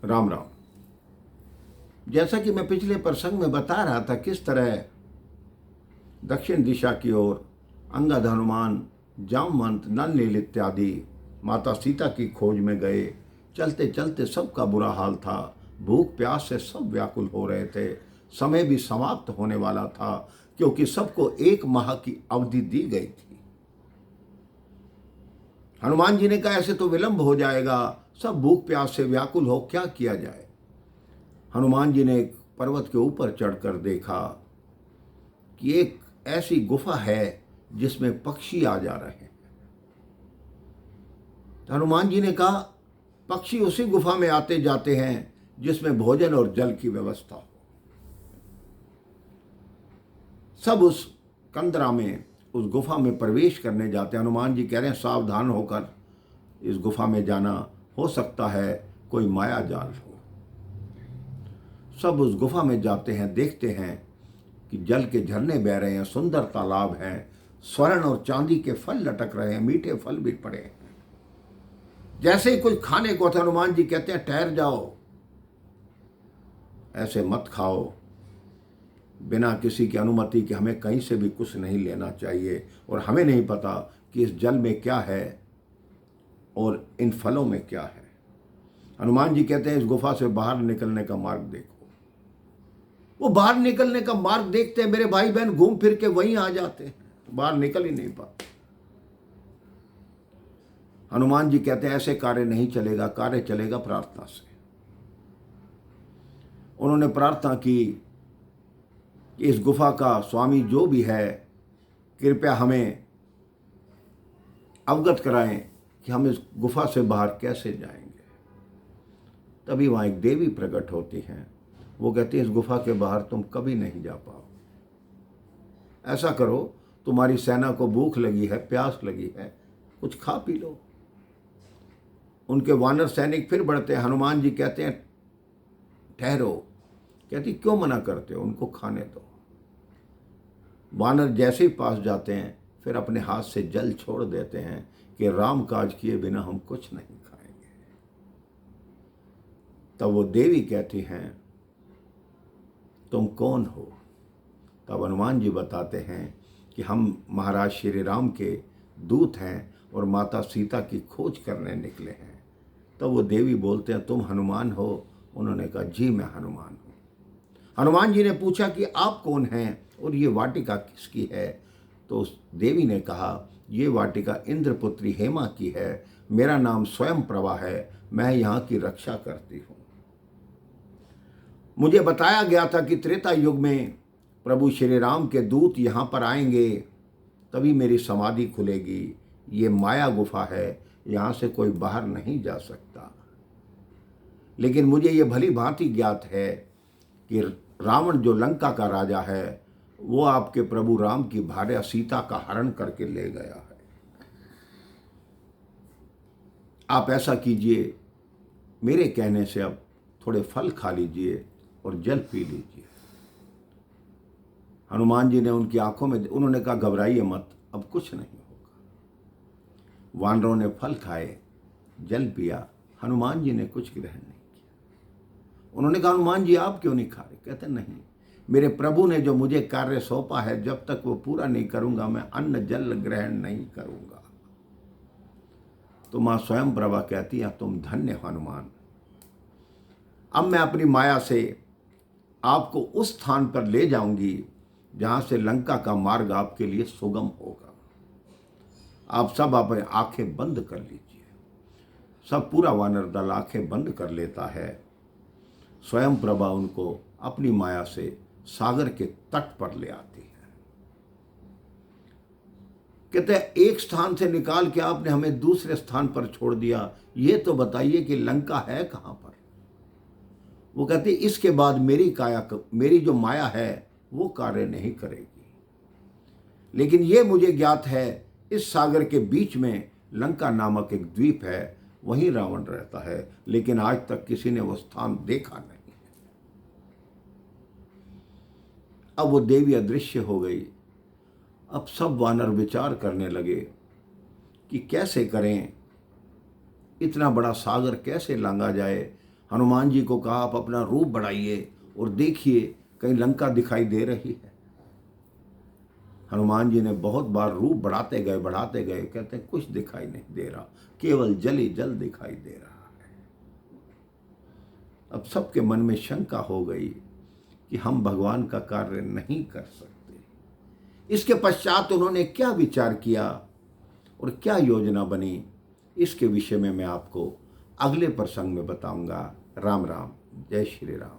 राम राम। जैसा कि मैं पिछले प्रसंग में बता रहा था, किस तरह दक्षिण दिशा की ओर अंगद, हनुमान, जामवंत, नल नील इत्यादि माता सीता की खोज में गए। चलते चलते सबका बुरा हाल था। भूख प्यास से सब व्याकुल हो रहे थे। समय भी समाप्त होने वाला था, क्योंकि सबको 1 माह की अवधि दी गई थी। हनुमान जी ने कहा, ऐसे तो विलंब हो जाएगा, सब भूख प्यास से व्याकुल हो, क्या किया जाए। हनुमान जी ने एक पर्वत के ऊपर चढ़कर देखा कि एक ऐसी गुफा है जिसमें पक्षी आ जा रहे हैं। तो हनुमान जी ने कहा, पक्षी उसी गुफा में आते जाते हैं जिसमें भोजन और जल की व्यवस्था हो। सब उस कंदरा में, उस गुफा में प्रवेश करने जाते हैं। हनुमान जी कह रहे हैं, सावधान होकर इस गुफा में जाना, हो सकता है कोई माया जाल हो। सब उस गुफा में जाते हैं, देखते हैं कि जल के झरने बह रहे हैं, सुंदर तालाब हैं, स्वर्ण और चांदी के फल लटक रहे हैं, मीठे फल भी पड़े हैं। जैसे ही कुछ खाने को था, हनुमान जी कहते हैं, ठहर जाओ, ऐसे मत खाओ, बिना किसी की अनुमति के हमें कहीं से भी कुछ नहीं लेना चाहिए, और हमें नहीं पता कि इस जल में क्या है और इन फलों में क्या है। हनुमान जी कहते हैं, इस गुफा से बाहर निकलने का मार्ग देखो। वो बाहर निकलने का मार्ग देखते हैं, मेरे भाई बहन घूम फिर के वहीं आ जाते हैं, बाहर निकल ही नहीं पाते। हनुमान जी कहते हैं, ऐसे कार्य नहीं चलेगा, कार्य चलेगा प्रार्थना से। उन्होंने प्रार्थना की कि इस गुफा का स्वामी जो भी है, कृपया हमें अवगत कराएं कि हम इस गुफा से बाहर कैसे जाएंगे। तभी वहाँ एक देवी प्रकट होती हैं। वो कहती है, इस गुफा के बाहर तुम कभी नहीं जा पाओ। ऐसा करो, तुम्हारी सेना को भूख लगी है, प्यास लगी है, कुछ खा पी लो। उनके वानर सैनिक फिर बढ़ते हैं। हनुमान जी कहते हैं, ठहरो। कहती, क्यों मना करते हो, उनको खाने दो। वानर जैसे ही पास जाते हैं, फिर अपने हाथ से जल छोड़ देते हैं कि राम काज किए बिना हम कुछ नहीं खाएंगे। तब वो देवी कहती हैं, तुम कौन हो। तब हनुमान जी बताते हैं कि हम महाराज श्री राम के दूत हैं और माता सीता की खोज करने निकले हैं। तब वो देवी बोलते हैं, तुम हनुमान हो। उन्होंने कहा, जी मैं हनुमान हूँ। हनुमान जी ने पूछा कि आप कौन हैं और ये वाटिका किसकी है। तो उस देवी ने कहा, ये वाटिका इंद्रपुत्री हेमा की है, मेरा नाम स्वयं प्रभा है, मैं यहाँ की रक्षा करती हूँ। मुझे बताया गया था कि त्रेता युग में प्रभु श्री राम के दूत यहाँ पर आएंगे, तभी मेरी समाधि खुलेगी। ये माया गुफा है, यहाँ से कोई बाहर नहीं जा सकता। लेकिन मुझे ये भली भांति ज्ञात है कि रावण जो लंका का राजा है, वो आपके प्रभु राम की भार्या सीता का हरण करके ले गया है। आप ऐसा कीजिए, मेरे कहने से अब थोड़े फल खा लीजिए और जल पी लीजिए। हनुमान जी ने उनकी आंखों में, उन्होंने कहा, घबराइए मत, अब कुछ नहीं होगा। वानरों ने फल खाए, जल पिया, हनुमान जी ने कुछ ग्रहण नहीं किया। उन्होंने कहा, हनुमान जी आप क्यों नहीं खा रहे। कहते, नहीं, मेरे प्रभु ने जो मुझे कार्य सौंपा है, जब तक वो पूरा नहीं करूंगा मैं अन्न जल ग्रहण नहीं करूंगा। तो मां स्वयं प्रभा कहती है, तुम धन्य हनुमान। अब मैं अपनी माया से आपको उस स्थान पर ले जाऊंगी जहां से लंका का मार्ग आपके लिए सुगम होगा। आप सब अपनी आंखें बंद कर लीजिए। सब पूरा वानर दल आंखें बंद कर लेता है। स्वयं प्रभा उनको अपनी माया से सागर के तट पर ले आती है। कहते हैं, एक स्थान से निकाल के आपने हमें दूसरे स्थान पर छोड़ दिया, ये तो बताइए कि लंका है कहां पर। वो कहते, इसके बाद मेरी जो माया है वो कार्य नहीं करेगी। लेकिन ये मुझे ज्ञात है, इस सागर के बीच में लंका नामक एक द्वीप है, वहीं रावण रहता है, लेकिन आज तक किसी ने वो स्थान देखा नहीं। अब वो देवी अदृश्य हो गई। अब सब वानर विचार करने लगे कि कैसे करें, इतना बड़ा सागर कैसे लांघा जाए। हनुमान जी को कहा आप अपना रूप बढ़ाइए और देखिए कहीं लंका दिखाई दे रही है। हनुमान जी ने बहुत बार रूप बढ़ाते गए, कहते हैं कुछ दिखाई नहीं दे रहा, केवल जल ही जल दिखाई दे रहा है। अब सबके मन में शंका हो गई कि हम भगवान का कार्य नहीं कर सकते। इसके पश्चात उन्होंने क्या विचार किया और क्या योजना बनी, इसके विषय में मैं आपको अगले प्रसंग में बताऊंगा। राम राम, जय श्री राम।